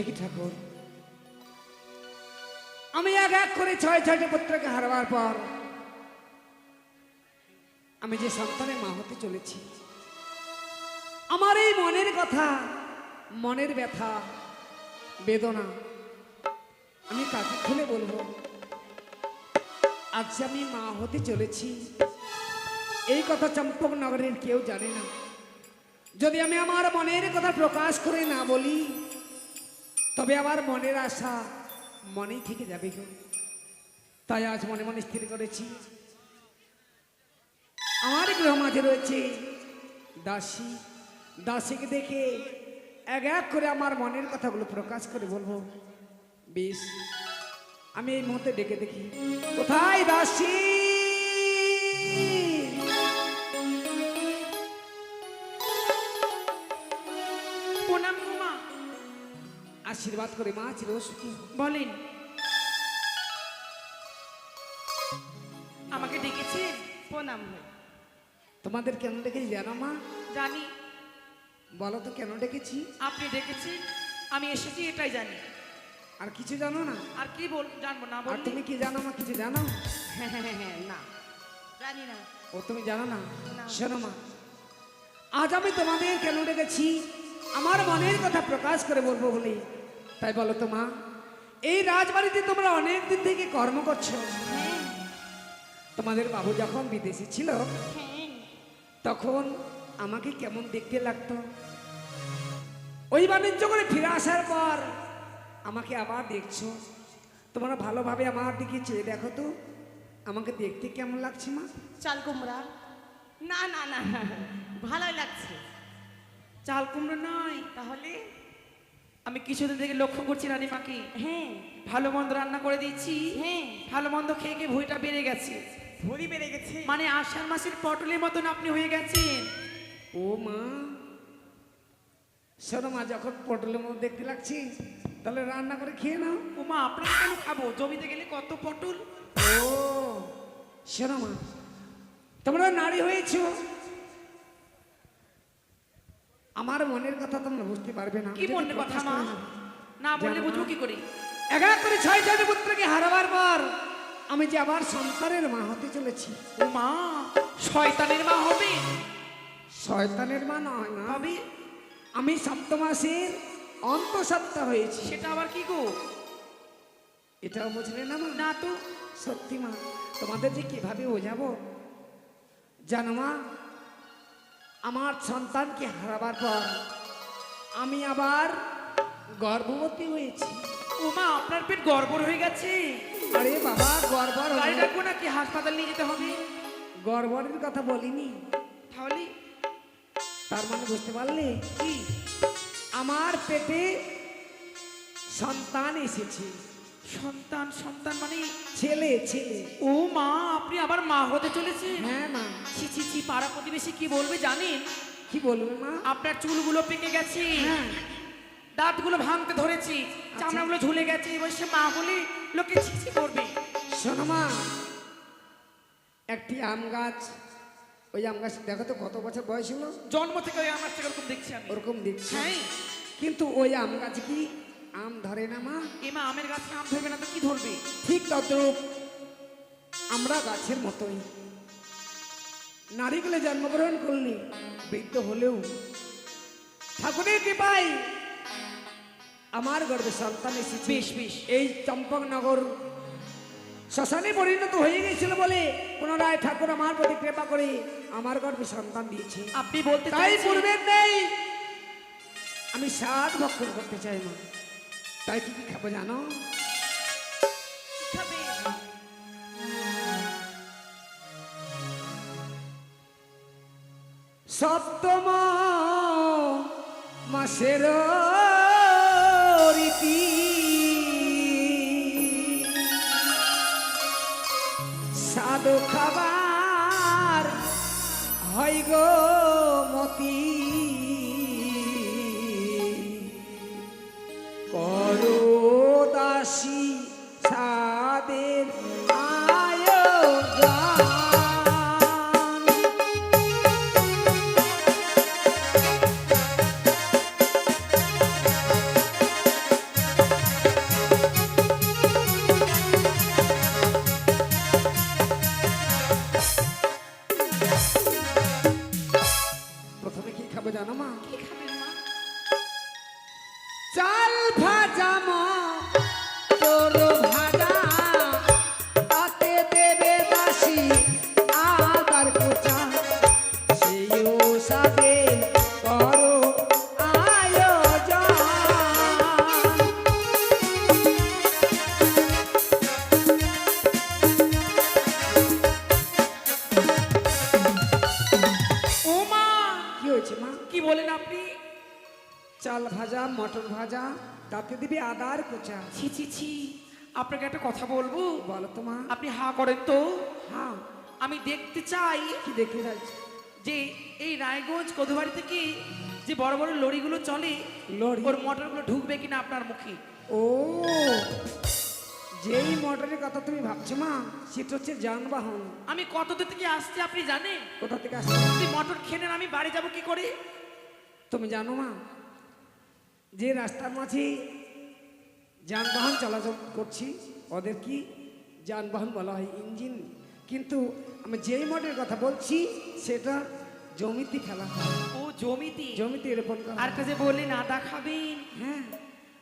একই ঠাকুর, আমি এক এক করে ছয় ছয়টা পুত্রকে হারাবার পর আমি যে সন্তানের মা হতে চলেছি, আমার এই মনের কথা, মনের ব্যথা, বেদনা আমি কাকে খুলে বলবো? আজ আমি মা হতে চলেছি, এই কথা চম্পকনগরের কেউ জানে না। যদি আমি আমার মনের কথা প্রকাশ করে না বলি, তবে আমার মনের আশা মনেই থেকে যাবে গো। তাই আজ মনে মনে স্থির করেছি, আমার গৃহ মাঝে রয়েছে দাসী, দাসীকে দেখে এক এক করে আমার মনের কথাগুলো প্রকাশ করে বলবো। বেশ, আমি এই মুহূর্তে ডেকে দেখি, কোথায় দাসী? প্রণাম মা। আশীর্বাদ করে মা চিরসুখী। বলেন, আমাকে ডেকেছেন? প্রণাম। তোমাদের কেন ডেকেছি জানো মা? জানি। বলো তো কেন ডেকেছি? আপনি ডেকেছেন, আমি এসেছি এটাই জানি। আর কিছু জানো না? আর কি জানবো না? আর তুমি কি জানো মা? কিছু জানো? না, জানি না। ও তুমি জানো না? না। শোনো মা, আজ আমি তোমাদের কেন ডেকেছি, আমার মনের কথা প্রকাশ করে বলবো বলে। তাই বলো তো মা, এই রাজবাড়িতে তোমরা অনেক দিন থেকে কর্ম করছো। হ্যাঁ, তোমাদের বাবু যখন বিদেশে ছিল, হ্যাঁ। তখন আমাকে কেমন দেখতে লাগতো। ওই বাণিজ্য করে ফিরে আসার পর আমাকে আবার দেখছো। তোমরা ভালোভাবে আমার দিকে চেয়ে দেখো তো, আমাকে দেখতে কেমন লাগছে মা? চাল কুমড়া? না না না, ভালোই লাগছে। চাল কুমড়ো নয় তাহলে? আমি কিছুদিন থেকে লক্ষ্য করছি রানীমাকে। হ্যাঁ, ভালো মন্দ রান্না করে দিচ্ছি। হ্যাঁ, ভালো মন্দ খেয়ে খেয়ে ভুঁড়িটা বেড়ে গেছে। ভুঁড়ি বেড়ে গেছে মানে আষাঢ় মাসের পটলের মতন আপনি হয়ে গেছেন। ও মা, শোনো মা, যখন পটলের মধ্যে দেখতে লাগছি, তাহলে রান্না করে খেয়ে নাও। ও মা, আপনাকে কেন খাবো? জমিতে গেলে কত পটল। ও শোনো মা, তোমরা নারী হয়েছো, আমার মনের কথা তোমরা বুঝতে পারবে না। কি মনের কথা মা? না বললে বুঝবো কি করে? এক এক করে ছয় ছয়টা পুত্রকে হারাবার পর আমি যে আবার সংসারের মা হতে চলেছি। ও মা, শয়তানের মা হবে? শয়তানের মা নয় না, হবে? আমি সপ্তমাসের অন্তঃসত্ত্বা হয়েছি। সেটা আবার কি গো? এটাও বুঝলে না মা? না তো। সত্যি মা, তোমাদের যে কিভাবে বোঝাবো জানো মা, আমার সন্তানকে হারাবার পর আমি আবার গর্ভবতী হয়েছি। ও মা, আপনার পেট গড়বড় হয়ে গেছে? আরে বাবা, গর্ভর গাড়ি ডাকবো নাকি হাসপাতাল নিয়ে যেতে হবে? গর্ভের কথা বলিনি। তাহলে তার মানে বুঝতে পারলে কি? আমার পেটে সন্তান এসেছে। সন্তান? সন্তান মানে? ছেলে, ছেলে। ও মা, আপনি আবার মা হতে চলেছে? হ্যাঁ মা। ছি ছি ছি, পাড়া প্রতিবেশী কি বলবে জানেন? কি বলবে মা? আপনার চুলগুলো পেকে গেছে, হ্যাঁ। দাঁতগুলো ভাঙতে ধরেছি, চামড়াগুলো ঝুলে গেছে। এই বয়সে মা বলে লোকে ছি ছি করবে। শোনো মা, একটি আম গাছ, ওই আম গাছ দেখো তো কত বছর বয়স হলো। জন্ম থেকে ওই আমার থেকে ওরকম দেখছি আমি। ওরকম দেখছি, হ্যাঁ। কিন্তু ওই আম গাছ কি আম ধরে না মা? এ মা, আমের গাছে আম ধরবে না তো কি ধরবে? ঠিক তদ্রূপ আমরা গাছের মতোই, নারীগুলো জন্মগ্রহণ করলে বৃদ্ধ হলেও ঠাকুরের কৃপায় আমার গর্ভে সন্তান এসেছে। বেশ বেশ। এই চম্পকনগর শ্মশানে পরিণত হয়ে গেছিল বলে পুনরায় ঠাকুর আমার প্রতি কৃপা করে আমার গর্ভে সন্তান দিয়েছে। আপনি বলতে তাই চাইছেন পূর্বের নেই আমি স্বাদ ভক্ষণ করতে চাই না। তাই কি কি খাবো জানো? খাবে? সপ্তম মাসের রীতি সাধু খাবার হয় গো মতি, করো দাসী সাদের আয়োজন। ভাজা, মটর ভাজা, তাতে দিবি আদার কোচা। ছি ছি ছি, আপনাকে একটা কথা বলবো। বলো তো মা। আপনি হা করেন তো। হ্যাঁ, আমি দেখতে চাই কি দেখে যাচ্ছি? যে এই রায়গঞ্জ কদুবাড়ি থেকে যে বড় বড় লরিগুলো চলে, লরি? ওর মোটরগুলো ঢুকবে কিনা আপনার মুখে। ও, যেই মোটরের কথা তুমি ভাবছো মা, সেটা হচ্ছে যানবাহন। আমি কত দূর থেকে আসছি আপনি জানেন? কোথা থেকে আসছে? যদি মোটর খেলেন আমি বাড়ি যাব কি করে? তুমি জানো মা, যে রাস্তার মাঝে যানবাহন চলাচল করছি ওদের কি যানবাহন বলা হয়, ইঞ্জিন। কিন্তু আমি যেই মোটরের কথা বলছি সেটা জমিতে ফেলা হয়। ও জমিতে? জমিতে রোপণ করা আর হয়। কাছে বললেন আদা খাবেন। হ্যাঁ,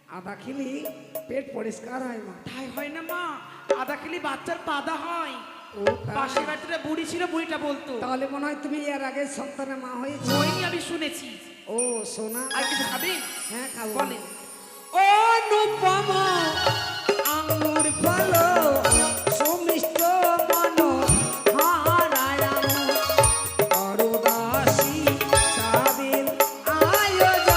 আদা খেলে পেট পরিষ্কার হয় মা। তাই হয় না মা, আদা খেলে বাচ্চার পাদা হয়। ও তাই? পাশের বাড়িতে বুড়ি ছিল, বুড়িটা বলতো। তাহলে মনে হয় তুমি এর আগে সন্তানের মা হয়েছে। ওই আমি শুনেছি। ও সোনা, আর কিছু খাবেন? হ্যাঁ খাবো। বলেন। ও নুপম আঙ্গুর ফলো সুমিষ্ট মন হারায়াম করুদাসী সাবিল আয়োজন।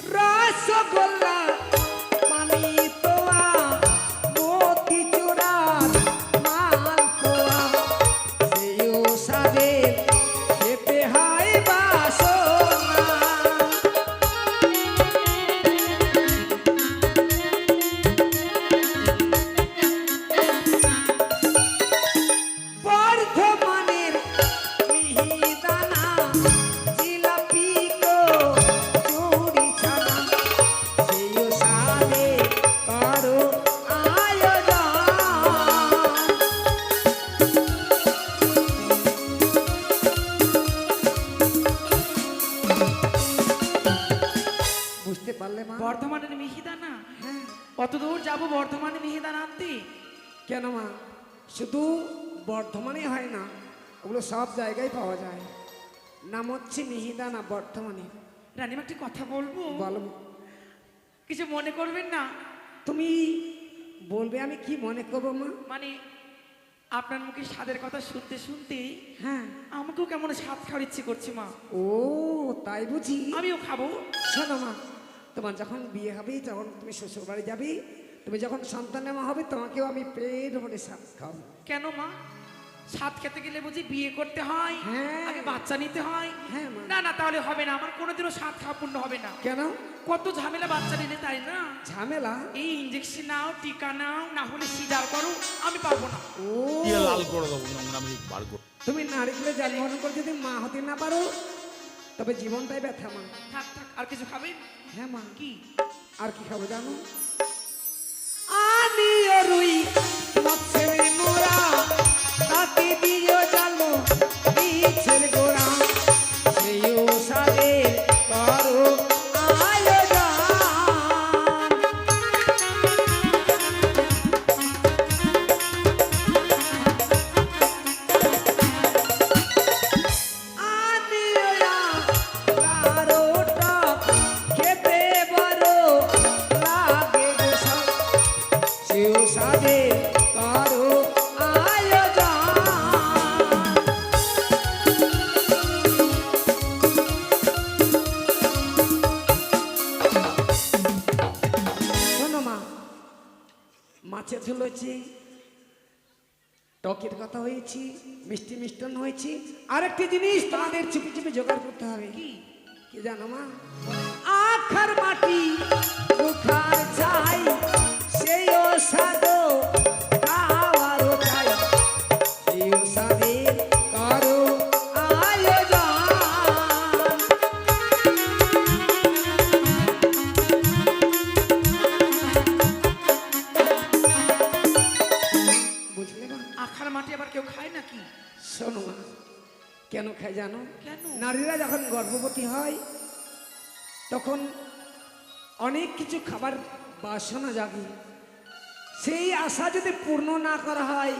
রসগোল্লা পানি তোয়া মতিচুরার মালপোয়া সেও সাদের খেতে হয় বাসনা। বর্ধমানের মিহিদানা জিলাপি গো চুরি ছানা সেও সাদে করো আয়োজন। বুঝতে পারলে মা? বর্ধমানের মিহিদানা? হ্যাঁ। কত দূর যাবো বর্ধমানে মিহিদানা আনতে? কেন মা, শুধু বর্ধমানে হয় না, ওগুলো সব জায়গায় পাওয়া যায়। নাম হচ্ছে মিহিদানা বর্ধমানে। রানীমা একটি কথা বলবো? বলো। কিছু মনে করবেন না? তুমি বলবে, আমি কি মনে করবো মা? মানে আপনার মুখে স্বাদের কথা শুনতে শুনতে হ্যাঁ। আমাকেও কেমন স্বাদ খাওয়ার ইচ্ছে করছে মা। ও তাই বুঝি? আমিও খাবো। শোনো মা, তোমার যখন বিয়ে হবে, যখন তুমি শ্বশুর বাড়ি যাবে, তুমি যখন সন্তানের মা হবে, তোমাকেও আমি পেট ভরে স্বাদ খাওয়াবো। কেন মা? স্বাদ খেতে গেলে বুঝি বিয়ে করতে হয়, হ্যাঁ। আগে বাচ্চা নিতে হয়? হ্যাঁ মা। না না, তাহলে হবে না, আমার কোনোদিনও স্বাদ খাওয়া পূর্ণ হবে না। কেন কত ঝামেলা বাচ্চা নিলে, তাই না? ঝামেলা? এই ইঞ্জেকশন নাও, টিকা নাও, না হলে সিজার করো, আমি পারবো না। ও, দিয়ে লাল করে দেবো নোংরা আমি বার করে। তুমি নারীকুলে জন্মগ্রহণ করে যদি মা হতে না পারো, তবে জীবনটাই ব্যথা মা। থাক থাক, আর কিছু খাবেন? হ্যাঁ মা। কি? আর কি খাবো জানো? আনিও রুই মৎস্যের মোরা, তাতে দিও জালো বিছের গোড়া, সেও সাদে করো আয়োজন। আনিও লারোটা খেতে বড় লাগে গো সব, সেও সাদে করো আয়োজন। শোনো মা, মাছের ঝোল হয়েছে, টকের কথা হয়েছে, মিষ্টি মিষ্টান্ন হয়েছে। আরেকটি জিনিস তোমাদের চুপি চুপি জোগাড় করতে হবে। কি? কি জানো মা? আখার মাটি মুখার চাই, সেইও সাদো খাওয়ারও চাই, সেইও সাদে করো আয়োজন। বুঝলে মা? আখার মাটি আবার কেউ খায় নাকি? শোনো মা, কেন খায় জানো? কেন? নারীরা যখন গর্ভবতী হয়, তখন অনেক কিছু খাবার বাসনা জাগে। সেই আশা যদি পূর্ণ না করা হয়,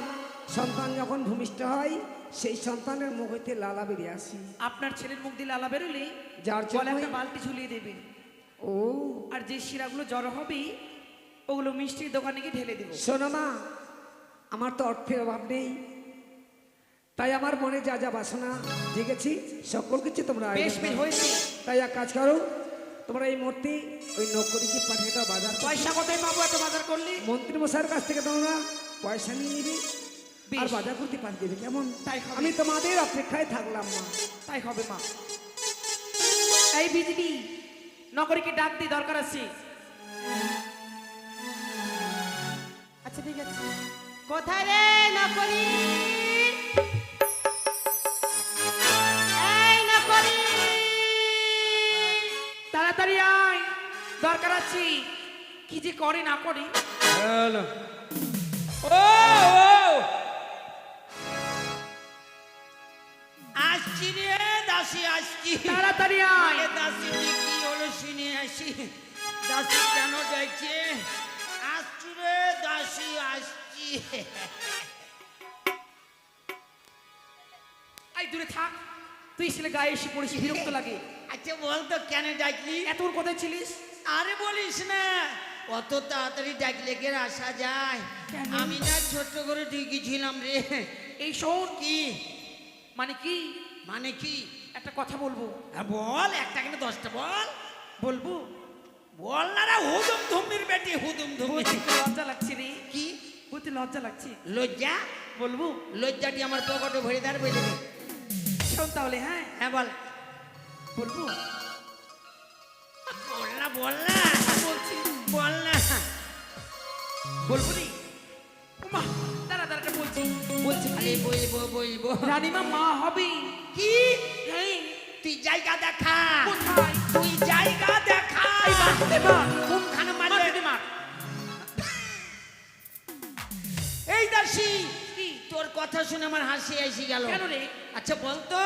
সন্তান যখন ভূমিষ্ঠ হয়, সেই সন্তানের মুখ হইতে লালা বেরিয়ে আসে। আপনার ছেলের মুখ দিয়ে লালা বেরোলে যার জলে জন্যই- একটা বালতি ঝুলিয়ে দেবেন, ও আর যে শিরাগুলো জড়ো হবে ওগুলো মিষ্টির দোকানে গিয়ে ঢেলে দেবো। শোনো মা, আমার তো অর্থের অভাব নেই, তাই আমার মনে যা যা বাসনা জেগেছি সকল কিছু তোমরা বেশ আয়োজন বেশ করো। হয়েছে। তাই এক কাজ করো, তোমরা এই মূর্তি ওই নকরিকে পাঠিয়ে দাও বাজার করতে। পয়সা কোথায় পাবো এত বাজার করলি? মন্ত্রী মশাইয়ের কাছ থেকে তোমরা পয়সা নিয়ে নিবি বেশ। আর বাজার করতে পাঠিয়ে দেবে, কেমন? তাই হবে। আমি তোমাদের অপেক্ষায় থাকলাম মা। তাই হবে মা। এই বিজলি নগরীকে ডাক দি, দরকার আছে। আচ্ছা ঠিক আছে। কোথায় রে নকরি? এই নকরি, তাড়াতাড়ি আয়, দরকার আছে। কি যে করে না করে। হ্যালো ও আসছি রে দাসী, আসছি। তাড়াতাড়ি আয়। আরে দাসী কি হলো শুনে আসি। দাসী কেন যাইছে? আসছি রে দাসী, আসছি। এই দূরে থাক, তুই ছেলে গায়ে এসে পড়েছি, বিরক্ত লাগে। আচ্ছা বলতো কেন ডাকলি? এত ওর কোথায় ছিলিস? আরে বলিস না, অত তাড়াতাড়ি ডাকলে কে আসা যায়? কেন? আমি না ছোট্ট করে ঢুকেছিলাম রে। এই শোন, কি মানে কি? মানে কি? একটা কথা বলবো। বল, একটা কেন 10টা বল। বলবো? বল না রে, হুদুম ধুমির বেটি, হুদুম ধুমি। বলতে একটু লজ্জা লাগছে রে। কি বলতে লজ্জা লাগছে। লজ্জা? বলবো? লজ্জাটি আমার পকেটে ভরে দাঁড় বলে দে। শোন তাহলে। হ্যাঁ হ্যাঁ বল। বলবো? বল না, বল না, বলছি। বল না। বলবো নি? মা দাঁড়া দাঁড়া, বলছি বলছি। আরে বলবো বলবো। রানীমা মা হবে। কি? হ্যাঁ। তুই জায়গা দেখা। কোথায়? তুই জায়গা দেখা। এই মারতে মার। কোনখানে মারলে? মারতে মার। এই দাসী, কি? তোর কথা শুনে আমার হাসি এসে গেল। কেন রে? আচ্ছা বলতো,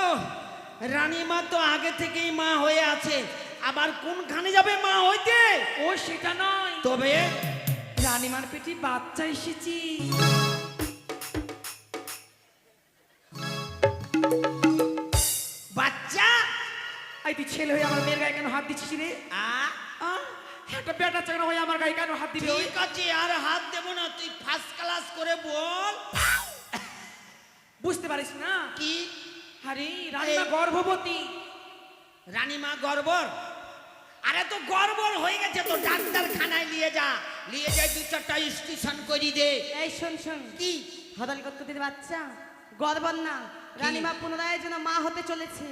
রানীমা তো আগে থেকেই মা হয়ে আছে, আবার কোনখানে যাবে মা হইতে? ও সেটা নয়, তবে রানীমার পেটে বাচ্চা এসেছি। বাচ্চা? এই তুই ছেলে হয়ে আমার মেয়ের গায়ে কেন হাত দিচ্ছিস রে? আ? একটা বেটা চাকরা হয়ে আমার গায়ে কেন হাত দিবি? ঠিক আছে, আর হাত দেবো না, তুই ফার্স্ট ক্লাস করে বল। বুঝতে পারিস না? কি? আরে রানীমা গর্ভবতী। রানীমা গর্বর? আরে তো গর্বর হয়ে গেছে তো, ডাক্তারখানায় নিয়ে যা, নিয়ে যাই 2-4টা স্টেশন করি দে। এই শোন শোন, কি? হদাল কতদিন বাচ্চা গর্বর না, রানীমা পুনরায় যেন মা হতে চলেছে,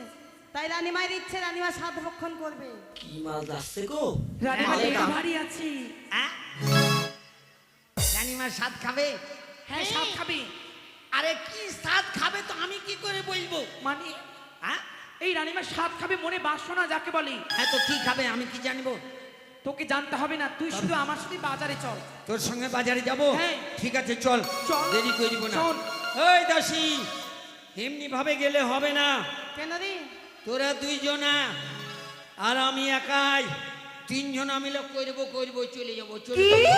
তাই রানীমায়ের ইচ্ছে রানীমা সাধ ভক্ষণ করবে। কি মাছ আসছে গো? রানীমা হ্যাঁ, একটু ভারী আছে। আ? রানীমা স্বাদ খাবে? হ্যাঁ সাপ খাবি। আরে কি স্বাদ খাবে তো আমি কি করে বলবো? মানে হ্যাঁ? এই রানীমা সাপ খাবে মনে বাসনা যাকে বলি। হ্যাঁ তো কি খাবে আমি কি জানবো? তোকে জানতে হবে না, তুই শুধু আমার সাথে বাজারে চল। তোর সঙ্গে বাজারে যাব? হ্যাঁ। ঠিক আছে চল, চল। দেরি করব না। চল। ওই দাসী, এমনি ভাবে গেলে হবে না, কেন রে? তোরা 2 জনা আর আমি একাই, 3 জনা মিলে করব চলে যাবো চলে কি? যাবো।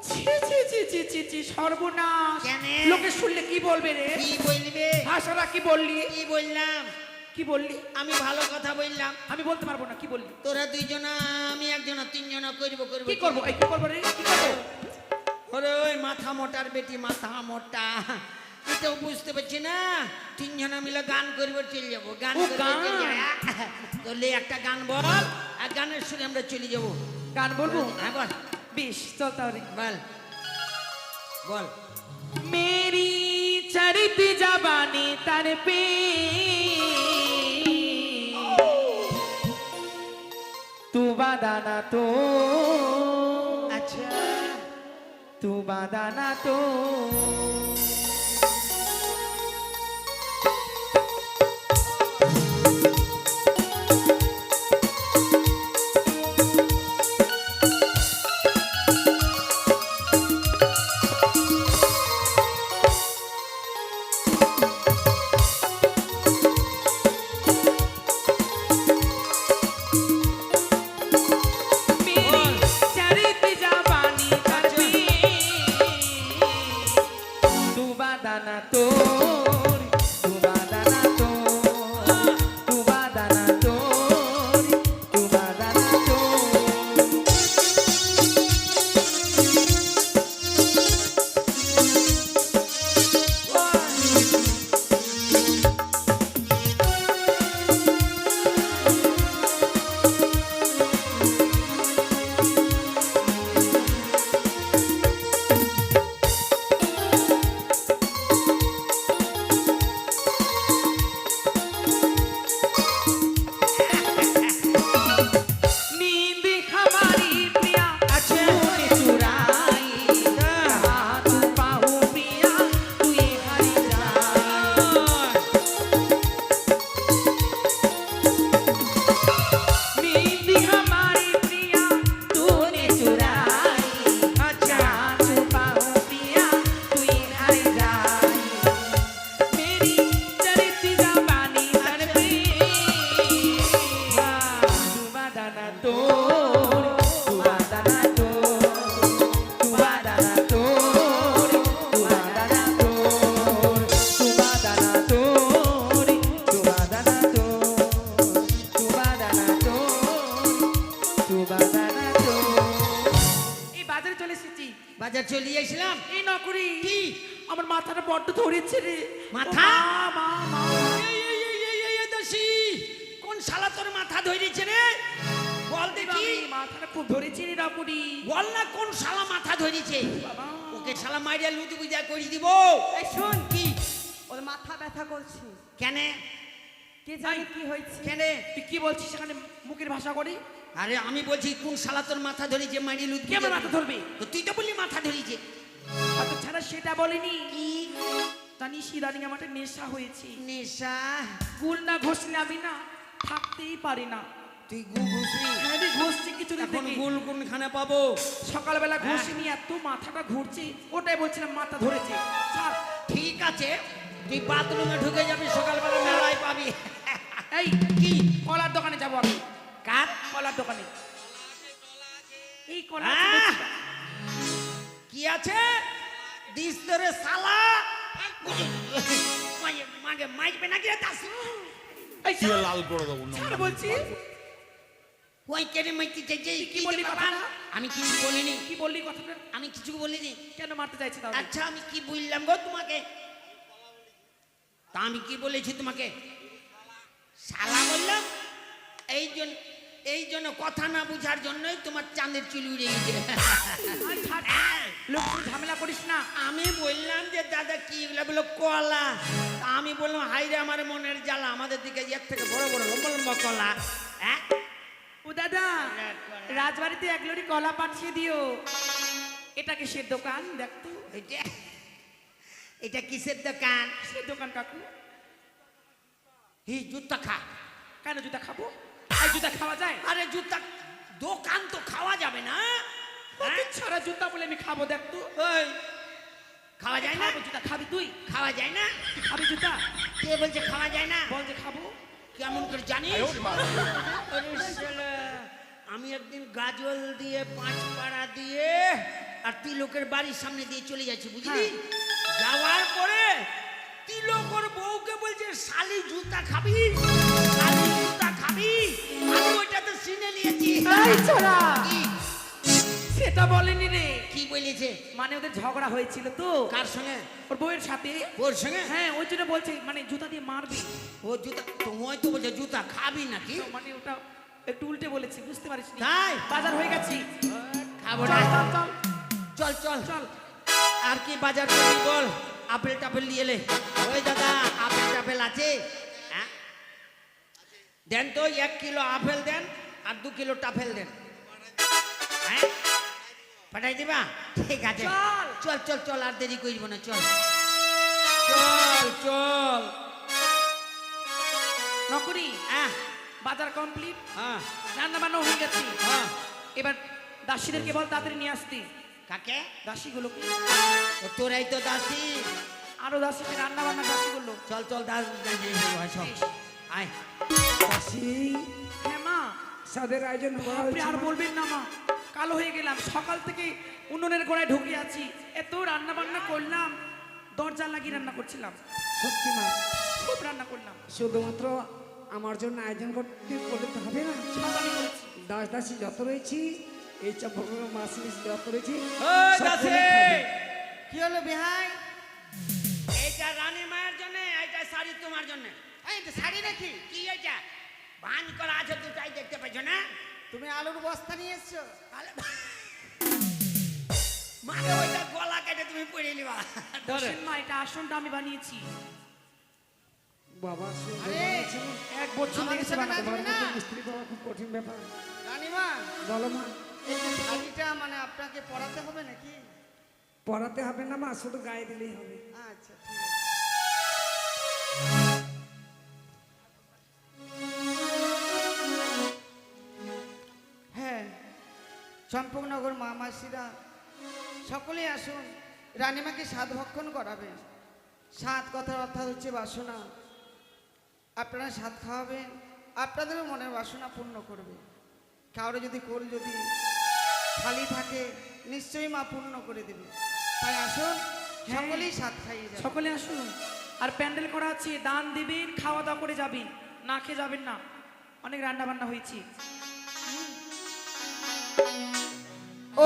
ছি ছি ছি ছি ছি ছি, সর্বনাশ। কেন? লোকে শুনলে কি বলবে রে? কি বলবে? ভাষাটা কি বললি? কি বললাম? কি বললি? আমি ভালো কথা বললাম। আমি বলতে পারবো না, কি বললি? তোরা 2 জনা আমি 1 জনা, 3 জনা করব কি করবো? এই কি করবো রে? কি করবো? ওরে ওই মাথা মোটার বেটি, মাথা মোটা, এটাও বুঝতে পারছি না। 3 জনা মিলে গান করবো চলে যাবো, গান ও, করবো গান। চলে যাবো। তোলে একটা গান বল, আর গানের সুরে আমরা চলে যাবো। গান বলবো? হ্যাঁ বল, বেশ চল তাহলে। বল বল। मेरी चढ़ती जबानी तर पे तू बादाना तो, আচ্ছা तू बादाना तो। করি কি? আমার মাথাটা বড্ড ধরেছে রে মাথা? ও মা, মা, মা। এই দাসি, কোন শালা তোর মাথা ধরেছে রে? বল দেখি, এই মাথাটা খুব ধরেছে রে রাপুরি বল না কোন শালা মাথা ধরেছে? বাবা ওকে শালা মাইরিয়া লুটি বুঝা করে দিব। এই শোন, কি? ওর মাথা ব্যথা করছে, কেন? কে জানে কি হয়েছে। কেন? তুই কি বলছিস সেখানে মুখের ভাষা করি আরে আমি বলছি কোন শালা তোর মাথা ধরেছে মাইরিয়া লুটি? কে আমার মাথা ধরবে তো তুই তো বললি মাথা ধরেছে। হয়তো ছাড়া সেটা বলিনি কি জানিস ইদানিং আমার একটা নেশা হয়েছে নেশা? গুল না ঘষলে আমি না থাকতেই পারি না তুই গু ঘুষবি? হ্যাঁ রে, ঘষছি কিছুদিন এখন থেকে গুল কোনখানে পাবো? সকালবেলা হ্যাঁ। ঘষিনি এত মাথাটা ঘুরছে ওটাই বলছিলাম মাথা ধরেছে ছাড় ঠিক আছে, তুই বাথরুমে ঢুকে যাবি, সকালবেলা মেলায় পাবি। এই কি? কলার দোকানে যাবো আমি কার? কলার দোকানে এই কলা আহ! কি আছে দিস তোরে শালা? মাগে মাইকবে নাকি রে দাস? এই দিয়ে লাল করে দেবো ছাড় নোংরা বলছি ওই কেনে মাইতে চাইছে? কি বললি বাবা? কথাটা? আমি কিছু বলিনি, কি বললি কথাটা আমি কিছু বলিনি। কেন মারতে চাইছে তাহলে আচ্ছা আমি কি বললাম গো তোমাকে? তা আমি কি বলেছি তোমাকে? শালা বললাম? এই জন্য কথা না বুঝার জন্যই তোমার চাঁদের চুল উড়ে গেছে। আই ছাড় লোক তুই ঝামেলা করিস না আমি বললাম যে দাদা কি এগুলো বলো কলা, তা আমি বললাম হাইরে আমার মনের জ্বালা, আমাদের দিকে এর থেকে বড় বড় লম্বা লম্বা কলা। হ্যাঁ ও দাদা রাজবাড়িতে এক লরি কলা পাঠিয়ে দিও এটা কিসের দোকান দেখ তো এটা কিসের দোকান? কিসের দোকান কাকু হি জুতা খা। কেন জুতা খাবো এই জুতা খাওয়া যায় আরে জুতা দোকান তো খাওয়া যাবে না? তুই ছাড়া জুতা বলে আমি খাবো দেখ তো ওই খাওয়া যায় না? খাবো জুতা খাবি তুই খাওয়া যায় না? তুই খাবি জুতা কে বলছে খাওয়া যায় না? বল যে খাবো কেমন করে জানিস? আরে শালা, আমি একদিন গাজল দিয়ে 5 পাড়া দিয়ে আর তিলকের বাড়ির সামনে দিয়ে চলে যাচ্ছি বুঝলি, যাওয়ার পরে তিলকর বউকে বলছে শালি জুতা খাবি, শালি জুতা খাবি। আমি ওইটাতে সিনে নিয়েছি। এই ছোড়া কি? সেটা বলেনি রে কি বলেছে? মানে ওদের ঝগড়া হয়েছিল তো কার সঙ্গে? ওর বউয়ের সাথে ওর সঙ্গে? হ্যাঁ ওই জন্য বলছে মানে জুতা দিয়ে মারবি ও জুতা তোমায় তো বলছে জুতা খাবি নাকি? তো মানে ওটা একটু উল্টে বলেছি বুঝতে পারিস নি তাই? বাজার হয়ে গেছি খাবো চল না। চল চল চল চল চল আর কি বাজার করবি বল? আপেল টাপেল নিয়ে এলে। ওই দাদা আপেল টাপেল আছে? হ্যাঁ দেন তো 1 কিলো আপেল দেন আর 2 কিলো টাফেল দেন। হ্যাঁ পাঠাই দিবা? ঠিক আছে চল। চল চল চল আর দেরি করব না, চল চল চল। নকরি হ্যাঁ বাজার কমপ্লিট হ্যাঁ রান্না বান্না হয়ে গেছে হ্যাঁ। এবার দাসীদেরকে বল তাড়াতাড়ি নিয়ে আসতে কাকে? দাসীগুলোকে ও তোরাই তো দাসী। আরো দাসীকে রান্না বান্না দাসীগুলো চল চল দাস সব আয়। দাসী হ্যাঁ মা সাদের আয়োজন করা আপনি হয়েছে আর মা। বলবেন না মা কালো হয়ে গেলাম সকাল থেকে উনুনের গোড়ায় ঢুকে আছি এত রান্না বান্না করলাম দরজা লাগিয়ে রান্না করছিলাম সত্যি মা, খুব রান্না করলাম শুধুমাত্র আমার জন্য আয়োজন করতে হবে না। সব আমি করেছি দাস দাসী যত রয়েছি, এই চম্পক মাছ যত রয়েছি ওই সকলে দাসী! খাবে। কি হলো বিহাই? এইটা রানী মায়ের জন্য, এইটা শাড়ি তোমার জন্য। এই তো শাড়ি নাকি? কি এটা ভান করা আছে দুটাই দেখতে পাচ্ছ না? তুমি আলুর বস্তা নিয়ে এসছো? মানে ওইটা গলা কেটে তুমি পড়ে নিবা। বসেন মা এটা আসনটা আমি বানিয়েছি বাবা সুন্দর আরে! বানিয়েছে মা। 1 বছর আমার লেগেছে সাথে বানাতে নাচবে না? মিস্ত্রি বাবা খুব কঠিন ব্যাপার। রানীমা, বলো মা, এই যে শাড়িটা মানে আপনাকে পরাতে হবে নাকি? পড়াতে হবে না মা, শুধু গায়ে দিলেই হবে। আচ্ছা ঠিক আছে। হ্যাঁ, চম্পকনগর মা মাসিরা সকলেই আসুন, রানীমাকে স্বাদ ভক্ষণ করাবে। স্বাদ কথার অর্থাৎ হচ্ছে বাসনা। আপনারা স্বাদ খাওয়াবেন, আপনাদেরও মনের বাসনা পূর্ণ করবে। কারো যদি কোল যদি খালি থাকে নিশ্চয়ই মা পূর্ণ করে দেবে। তাই আসুন, সকলেই স্বাদ খাইয়ে যাবে। সকলে আসুন আর প্যান্ডেল করা আছে দান দিবেন খাওয়া দাওয়া করে যাবেন না খেয়ে যাবেন না অনেক রান্না বান্না হয়েছে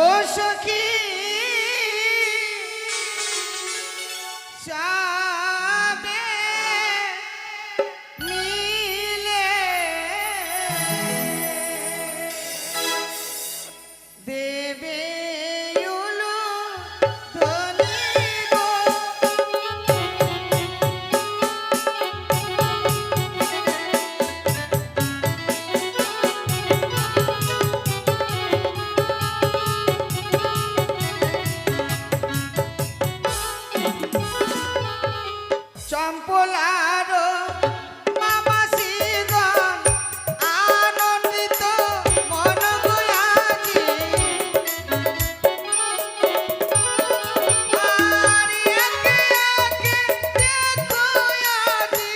ও সখী সবে মিলে দেবে উলু ধ্বনি গো। চম্পলার মামাসিগণ আনন্দিত মন গয়াজি আর একে একে দেখো আজি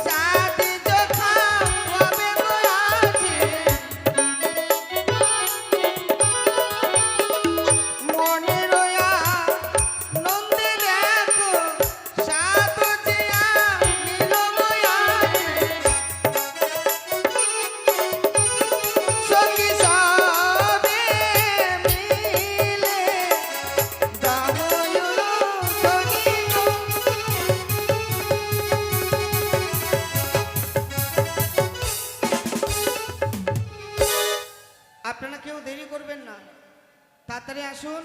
সাদি যথা হবে গয়াজি মনে রয়া নন্দে দেখো সাধু জিয়া নীল গয়াজি সখী সবে মিলে দাময়ুলো ধ্বনি গো। আপনারা কেউ দেরি করবেন না, তাড়াতাড়ি আসুন,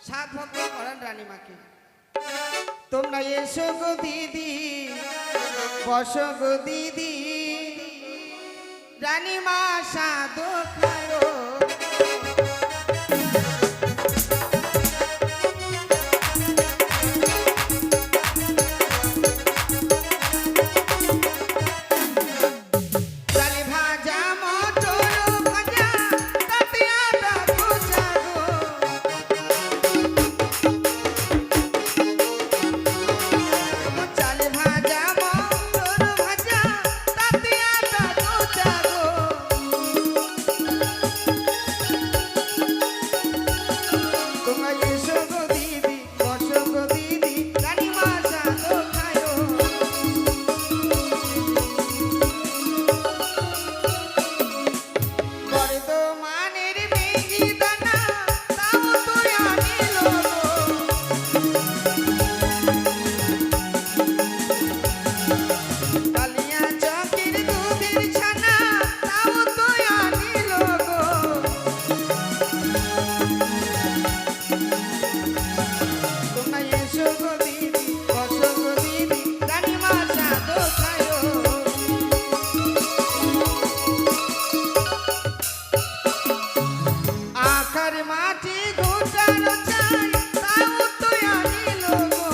সাত ভক্ত করান রানীমাকে। তোমরা এসো গো দিদি, বসো গো দিদি, রানীমা সাধু খায়ো। ডালি ভাজা মটর ভাজা তাতে আদা কুচা গো। চালে ভাজা মটর ভাজা তাতে আদা কুচা গো। তোমরা এসো গো দিদি, বসো গো দিদি, রানীমা সাধু খায়ো। বর্ধমানের মেঘি দানা তাও তো আনিল গো। কালিয়া চকের দুধের ছানা তাও তো আনিল গো। তোমরা এসো গো দিদি, বসো গো দিদি, রানীমা সাধু খায়ো। আখার মাটি ঘুটানো চাই তাও তো আনিল গো।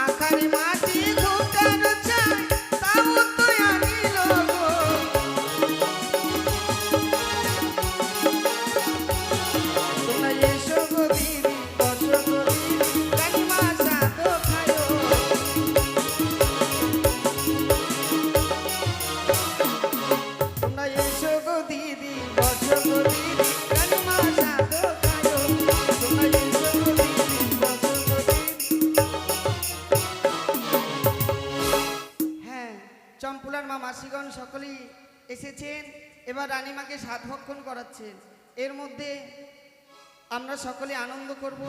আখার মাটি ঘুটানো চাই তাও তো আনিল গো। তোমরা এসো গো দিদি, বসো গো দিদি, রানীমা সাধু খায়ো। তোমরা এসো গো দিদি, বসো গো দিদি, রানীমা সাধু খায়ো। তোমরা এসো গো দিদি, বসো গো দিদি। হ্যাঁ, চম্পুলার মা মাসিগণ সকলেই এসেছেন, এবার রানীমাকে সাত ভক্ষণ করাচ্ছেন। এর মধ্যে আমরা সকলে আনন্দ করব।